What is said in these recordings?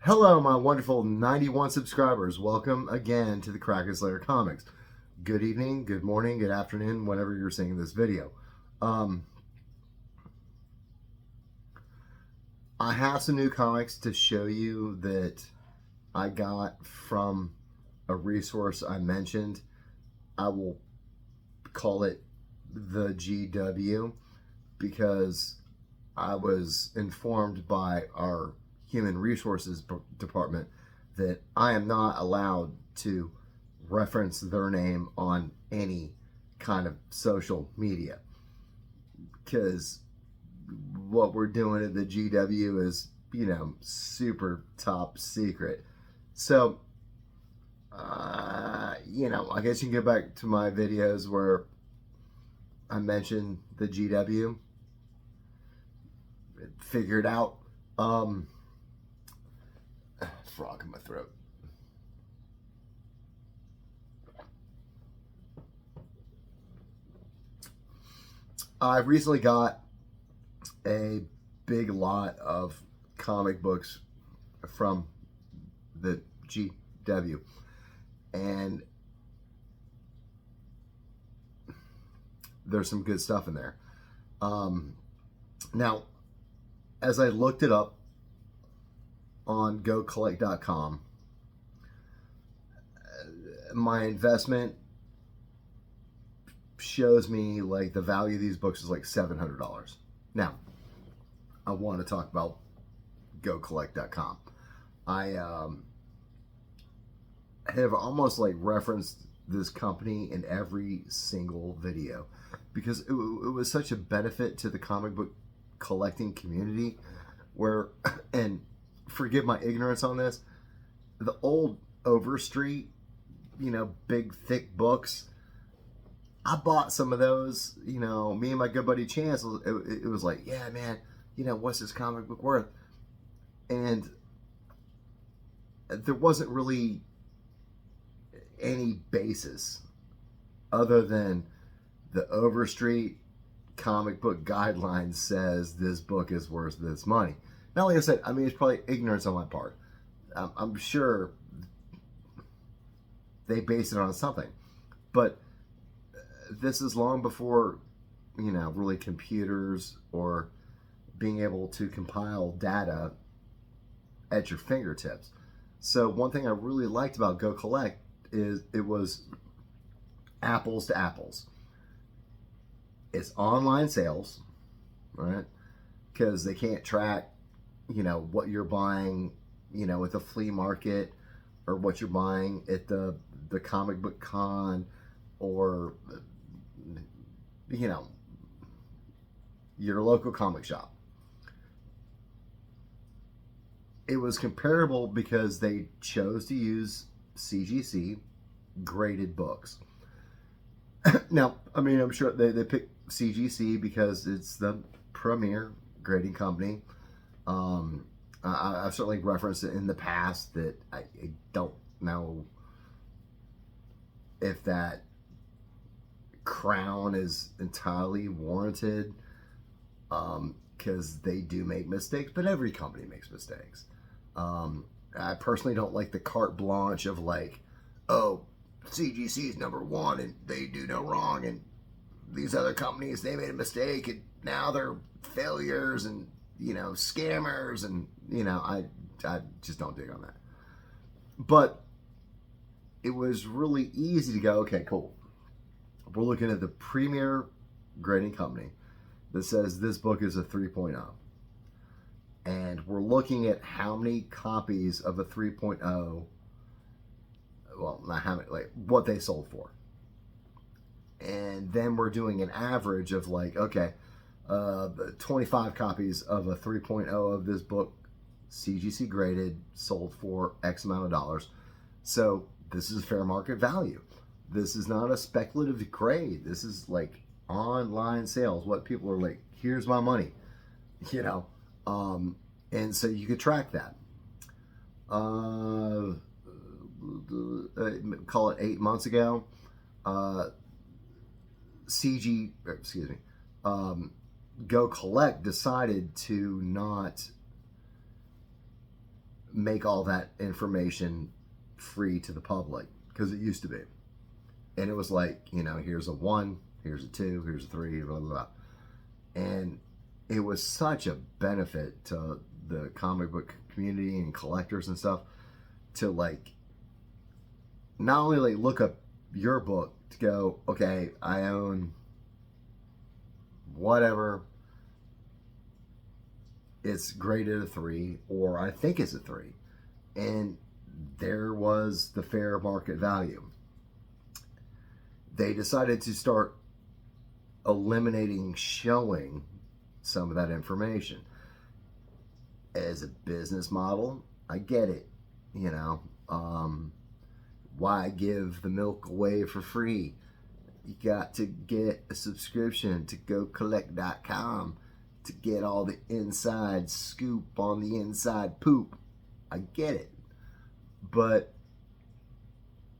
Hello, my wonderful 91 subscribers. Welcome again to the Kraken Slayer Comics. Good evening, good morning, good afternoon, whenever you're seeing this video. I have some new comics to show you that I got from a resource I mentioned. I will call it the GW because I was informed by our Human Resources Department that I am not allowed to reference their name on any kind of social media, because what we're doing at the GW is, super top secret. So, I guess you can go back to my videos where I mentioned the GW, figured out. Frog in my throat. I recently got a big lot of comic books from the GW, and there's some good stuff in there. Now, as I looked it up on GoCollect.com, my investment shows me like the value of these books is like $700. Now, I want to talk about GoCollect.com. I have almost like referenced this company in every single video because it was such a benefit to the comic book collecting community, where, and forgive my ignorance on this, the old Overstreet, big thick books, I bought some of those. Me and my good buddy Chance, it was like, yeah, man, what's this comic book worth? And there wasn't really any basis other than the Overstreet comic book guidelines says this book is worth this money. Now, like I said, it's probably ignorance on my part. I'm sure they base it on something, but this is long before, really computers or being able to compile data at your fingertips. So one thing I really liked about Go Collect is it was apples to apples. It's online sales, right? Because they can't track, what you're buying, at the flea market, or what you're buying at the comic book con, or your local comic shop. It was comparable because they chose to use CGC graded books. Now, I'm sure they picked CGC because it's the premier grading company. I've certainly referenced it in the past that I don't know if that crown is entirely warranted, because they do make mistakes, but every company makes mistakes. I personally don't like the carte blanche of like, oh, CGC is number one and they do no wrong, and these other companies, they made a mistake and now they're failures and scammers, and I just don't dig on that. But it was really easy to go, okay, cool, we're looking at the premier grading company that says this book is a 3.0, and we're looking at how many copies of a 3.0, well, not how many, like what they sold for, and then we're doing an average of like, okay, 25 copies of a 3.0 of this book, CGC graded, sold for X amount of dollars. So this is fair market value. This is not a speculative grade. This is like online sales. What people are like, here's my money, and so you could track that. Call it 8 months ago, Go Collect decided to not make all that information free to the public, because it used to be. And it was like, here's a 1, here's a 2, here's a 3, blah, blah, blah. And it was such a benefit to the comic book community and collectors and stuff to like not only like look up your book to go, okay, I own whatever, it's graded a 3, or I think it's a 3, and there was the fair market value. They decided to start eliminating showing some of that information. As a business model, I get it. Why give the milk away for free? You got to get a subscription to GoCollect.com to get all the inside scoop on the inside poop. I get it. But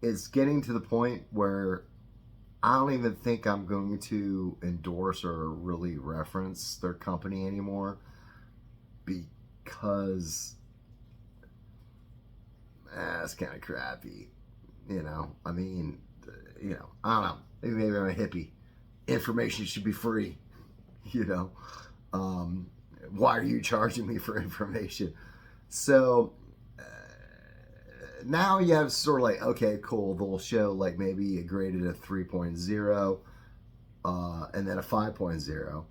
it's getting to the point where I don't even think I'm going to endorse or really reference their company anymore, because it's kind of crappy. I don't know. Maybe I'm a hippie. Information should be free. Why are you charging me for information? So now you have sort of like, okay, cool. They'll show like maybe a graded a 3.0 and then a 5.0.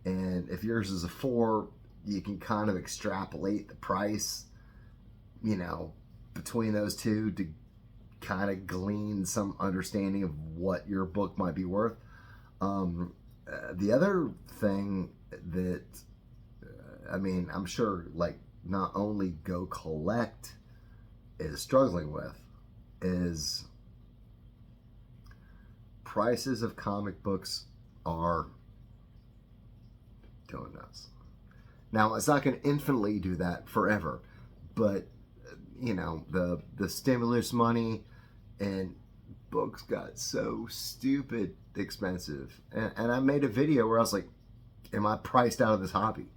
And if yours is a 4, you can kind of extrapolate the price, between those two to kind of glean some understanding of what your book might be worth. The other thing that, I'm sure like not only Go Collect is struggling with is prices of comic books are going nuts. Now, it's not going to infinitely do that forever, but the stimulus money and books got so stupid expensive. And I made a video where I was like, am I priced out of this hobby?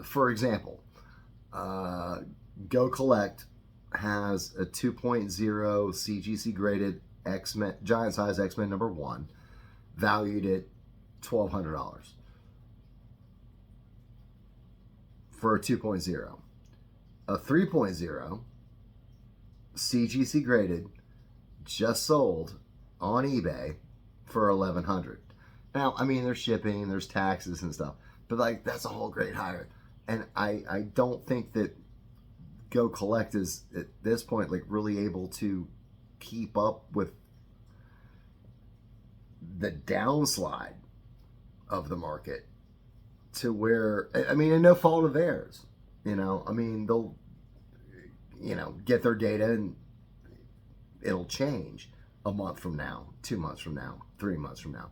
For example, Go Collect has a 2.0 CGC graded X-Men, giant size X-Men #1, valued at $1,200 for a 2.0. A 3.0 CGC graded just sold on eBay for $1,100. Now, there's shipping, there's taxes and stuff, but like that's a whole grade higher. And I don't think that Go Collect is at this point like really able to keep up with the downslide of the market to where, and no fault of theirs, they'll, get their data and it'll change a month from now, 2 months from now, 3 months from now.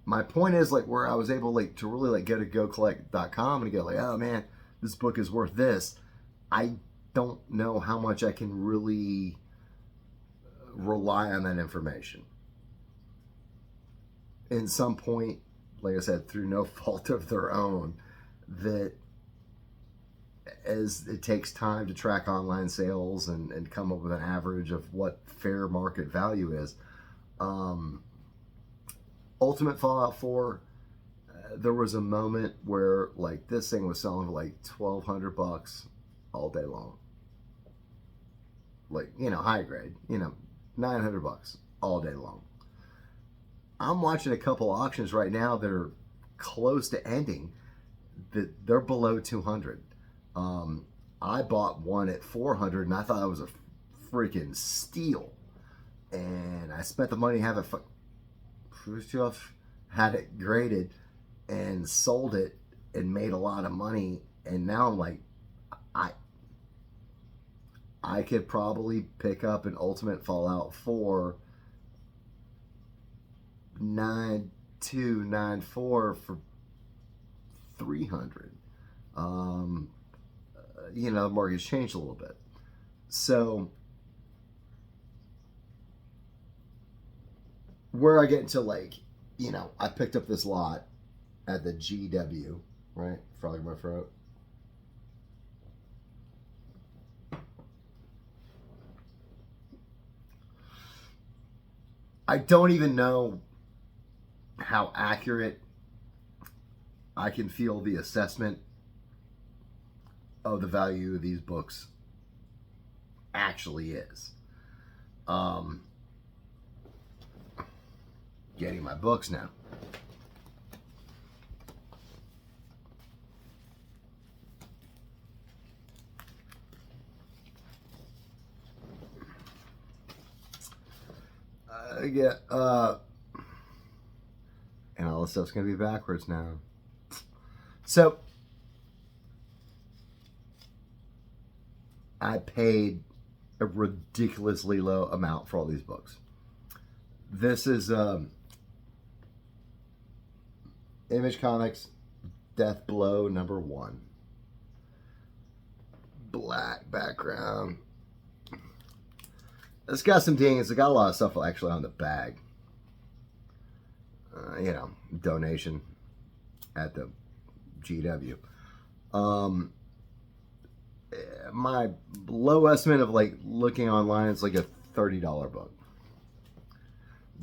My point is like where I was able like to really like go to GoCollect.com and go like, oh man, this book is worth this. I don't know how much I can really rely on that information. In some point, like I said, through no fault of their own, that as it takes time to track online sales and come up with an average of what fair market value is. Ultimate Fallout 4, there was a moment where like this thing was selling for like $1,200 all day long. Like, high grade, $900 all day long. I'm watching a couple auctions right now that are close to ending that they're below 200. I bought one at 400 and I thought it was a freaking steal. And I spent the money having Khrushchev had it graded and sold it and made a lot of money. And now I'm like, I could probably pick up an Ultimate Fallout 4 9294 for 300. The market's changed a little bit. So where I get into like I picked up this lot at the GW, right? Frog in my throat. I don't even know how accurate I can feel the assessment of the value of these books actually is. Getting my books now. And all this stuff's gonna be backwards now. So I paid a ridiculously low amount for all these books. This is Image Comics Death Blow #1. Black background. It's got some dings. It's got a lot of stuff actually on the bag. Donation at the GW. My low estimate of looking online, it's like a $30 book,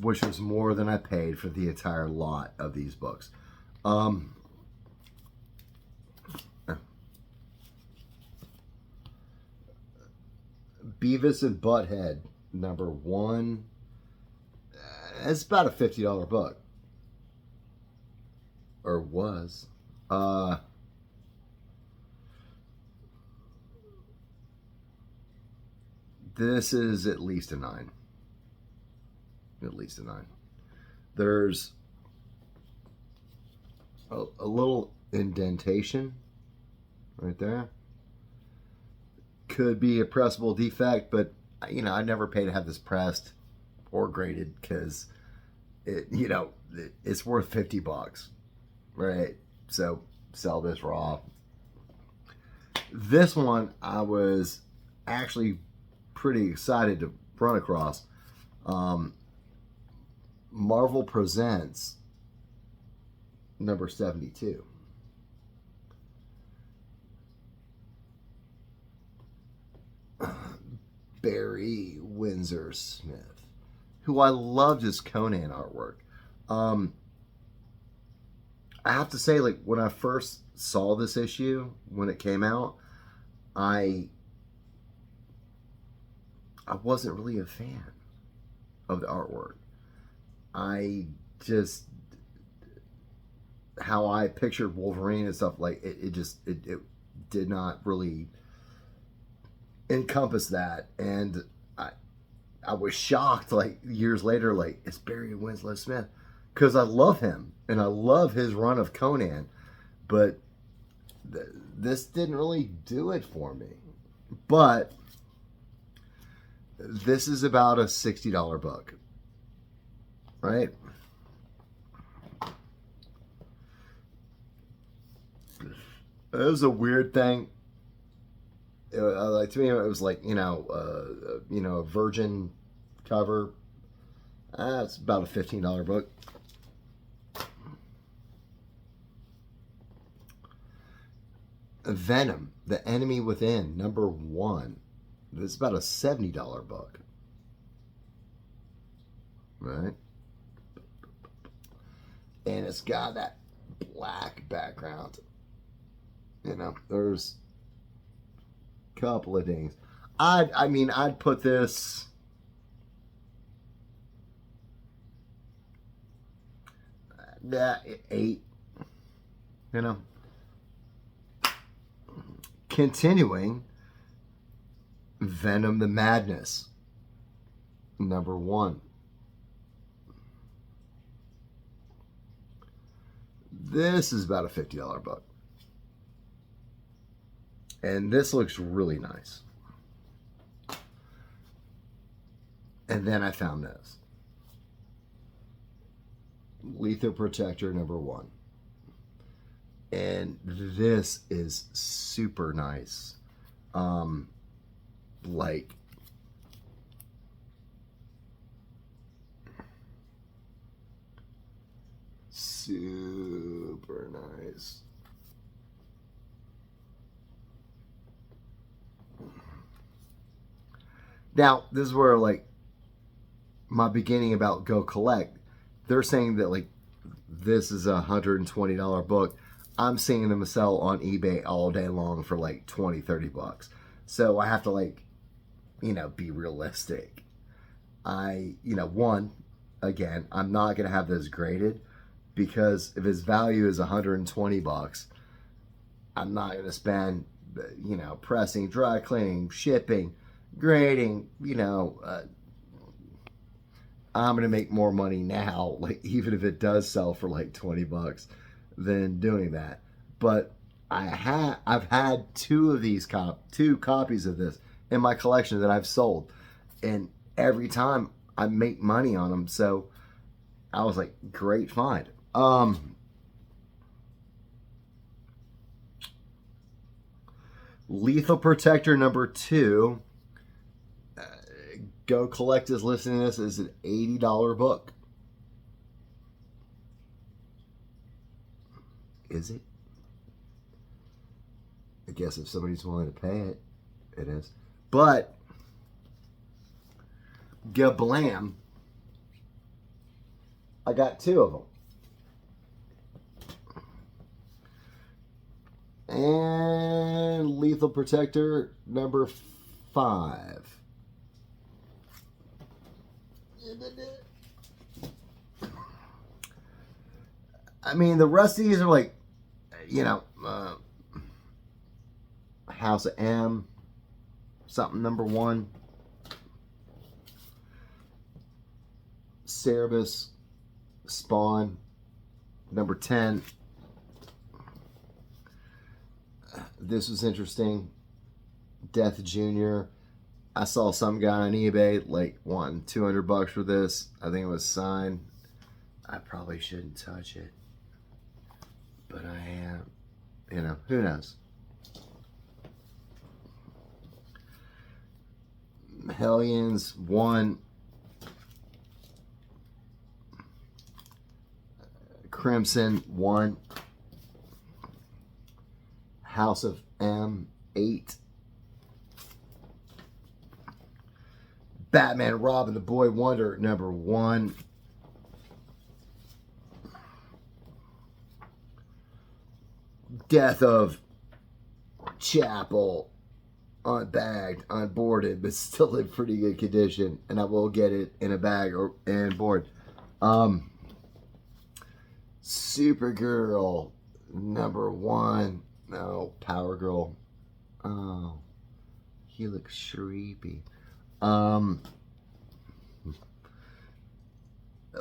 which was more than I paid for the entire lot of these books. Beavis and Butthead #1. It's about a $50 book. Or was. This is at least a 9. At least a 9. There's a little indentation right there. Could be a pressable defect, but I never pay to have this pressed or graded because it's worth $50, right? So sell this raw. This one I was actually pretty excited to run across. Marvel Presents #72. Barry Windsor Smith, who I loved his Conan artwork. I have to say, when I first saw this issue, when it came out, I wasn't really a fan of the artwork. I just, how I pictured Wolverine and stuff, it did not really encompass that. And I was shocked, years later, it's Barry Winslow Smith, because I love him and I love his run of Conan, but this didn't really do it for me. But this is about a $60 book, right? It was a weird thing. To me, it was a Virgin cover. It's about a $15 book. Venom, The Enemy Within, #1. This is about a $70 book. Right? And it's got that black background. There's a couple of things. I'd put this that 8. Continuing, Venom the Madness, #1. This is about a $50 book. And this looks really nice. And then I found this. Letha Protector #1. And this is super nice. super nice. Now, this is where like my beginning about Go Collect. They're saying that like this is $120 book. I'm seeing them sell on eBay all day long for like 20-30 bucks. So I have to like, be realistic. One, again, I'm not going to have this graded because if his value is 120 bucks, I'm not going to spend, pressing, dry cleaning, shipping, grading, I'm going to make more money now, like even if it does sell for like 20 bucks than doing that. But I've had two copies of this in my collection that I've sold, and every time I make money on them. So I was like, great find. Lethal Protector number 2. Go Collect is listing this as an $80 book. Is it? I guess if somebody's willing to pay it, it is. But Gablam, I got 2 of them. And Lethal Protector number 5. I mean, the rest of these are like, House of M, something number 1. Cerebus, Spawn, number 10. This was interesting. Death Jr. I saw some guy on eBay like wanting 200 bucks for this. I think it was signed. I probably shouldn't touch it, but I am. Who knows? Hellions 1. Crimson 1. House of M 8. Batman Robin the Boy Wonder number 1. Death of Chapel, unbagged, unboarded, but still in pretty good condition, and I will get it in a bag and board. Supergirl number 1. No, Power Girl. Oh, he looks shreepy.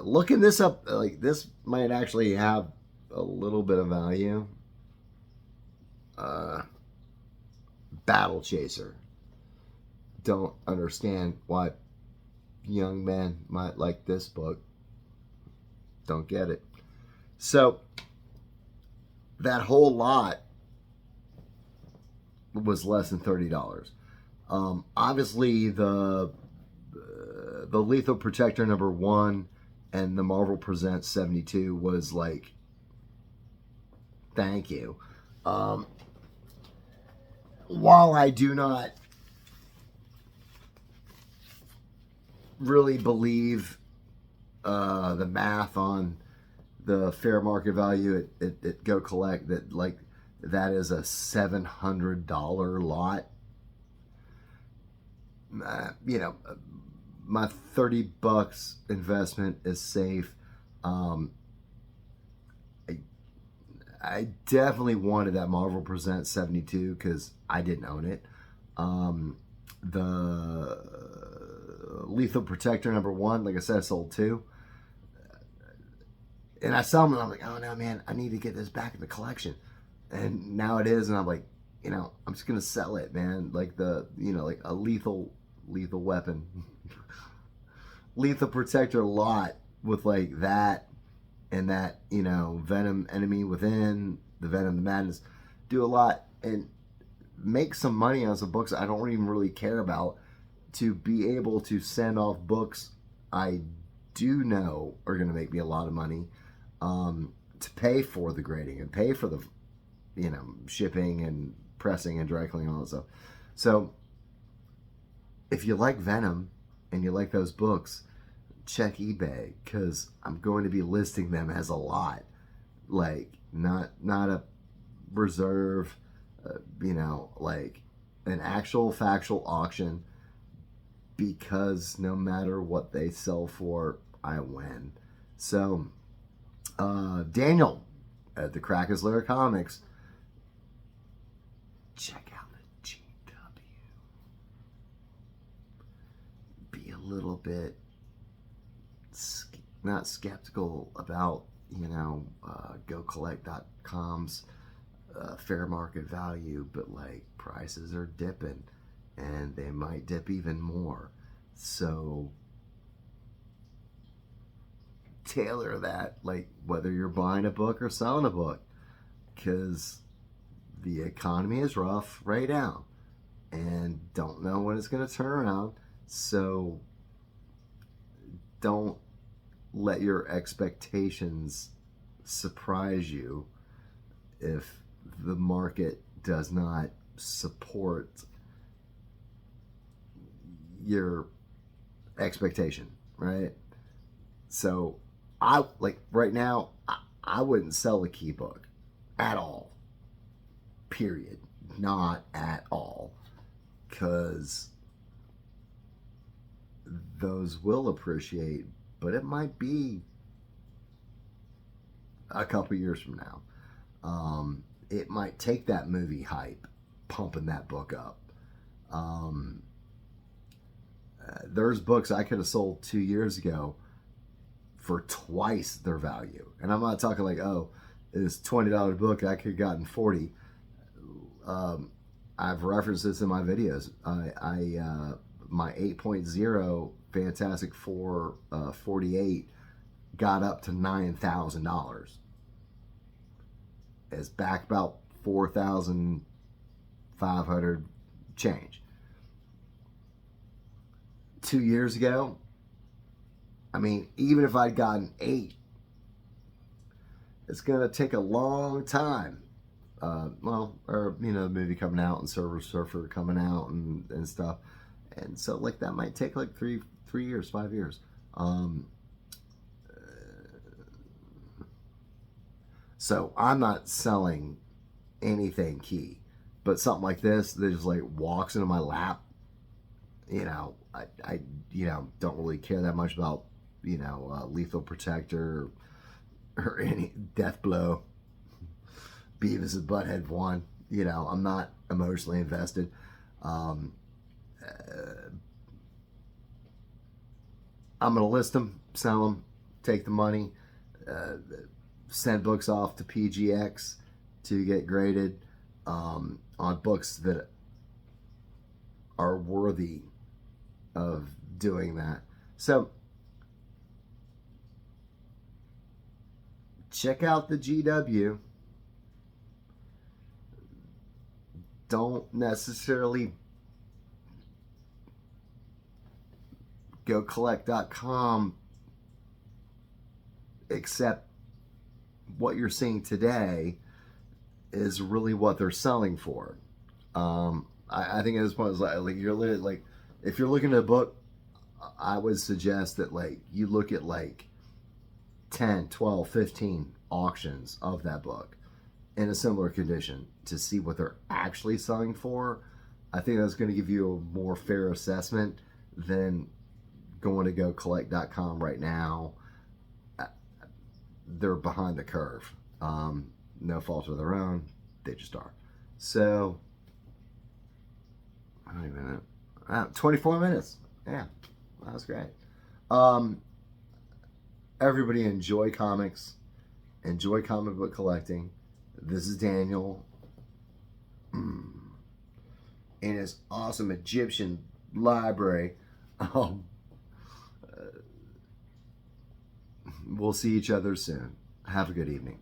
Looking this up, like this might actually have a little bit of value. Battle Chaser. Don't understand why young men might like this book. Don't get it. So that whole lot was less than $30. Obviously, the Lethal Protector number 1 and the Marvel Presents 72 was like, thank you. While I do not really believe the math on the fair market value at Go Collect, that is a $700 lot. My 30 bucks investment is safe. I definitely wanted that Marvel Presents 72 because I didn't own it. The Lethal Protector number 1, like I said, I sold 2. And I saw them and I'm like, oh no, man, I need to get this back in the collection. And now it is, and I'm like, I'm just gonna sell it, man. Like like a lethal weapon, Lethal Protector lot with like that and that, Venom Enemy Within, the Venom the Madness, do a lot and make some money on some books I don't even really care about, to be able to send off books I do know are gonna make me a lot of money. to pay for the grading and pay for the, shipping and pressing and dry cleaning and all that stuff. So if you like Venom and you like those books, check eBay, because I'm going to be listing them as a lot, like not a reserve, like an actual factual auction, because no matter what they sell for, I win. So Daniel at the Crack is Lair Comics, check out the GW. Be a little bit not skeptical about GoCollect.com's fair market value, but like prices are dipping and they might dip even more. So tailor that, like whether you're buying a book or selling a book, because the economy is rough right now and don't know when it's going to turn around. So don't let your expectations surprise you if the market does not support your expectation, right? So I right now, I wouldn't sell a Key book at all, period. Not at all, because those will appreciate, but it might be a couple years from now. It might take that movie hype, pumping that book up. There's books I could have sold 2 years ago for twice their value. And I'm not talking like, oh, this $20 book I could have gotten 40. I've referenced this in my videos. My 8.0 Fantastic Four 48 got up to $9,000. It's back about 4,500 change. 2 years ago, I mean, even if I'd gotten 8, it's going to take a long time. The movie coming out and Silver Surfer coming out and stuff. And so, like, that might take like 3 years, 5 years. So I'm not selling anything Key, but something like this that just like walks into my lap, I don't really care that much about, Lethal Protector or any Death Blow, Beavis and Butthead 1. I'm not emotionally invested. I'm going to list them, sell them, take the money, send books off to PGX to get graded on books that are worthy of doing that. So check out the GW. Don't necessarily GoCollect.com, except what you're seeing today is really what they're selling for. I think at this point, it's like you're literally like, if you're looking at a book, I would suggest that like you look at like 10, 12, 15 auctions of that book in a similar condition to see what they're actually selling for. I think that's going to give you a more fair assessment than going to GoCollect.com right now. They're behind the curve. No fault of their own. They just are. So, I don't even know. 24 minutes. Yeah, that was great. Everybody enjoy comics. Enjoy comic book collecting. This is Daniel in his awesome Egyptian library. We'll see each other soon. Have a good evening.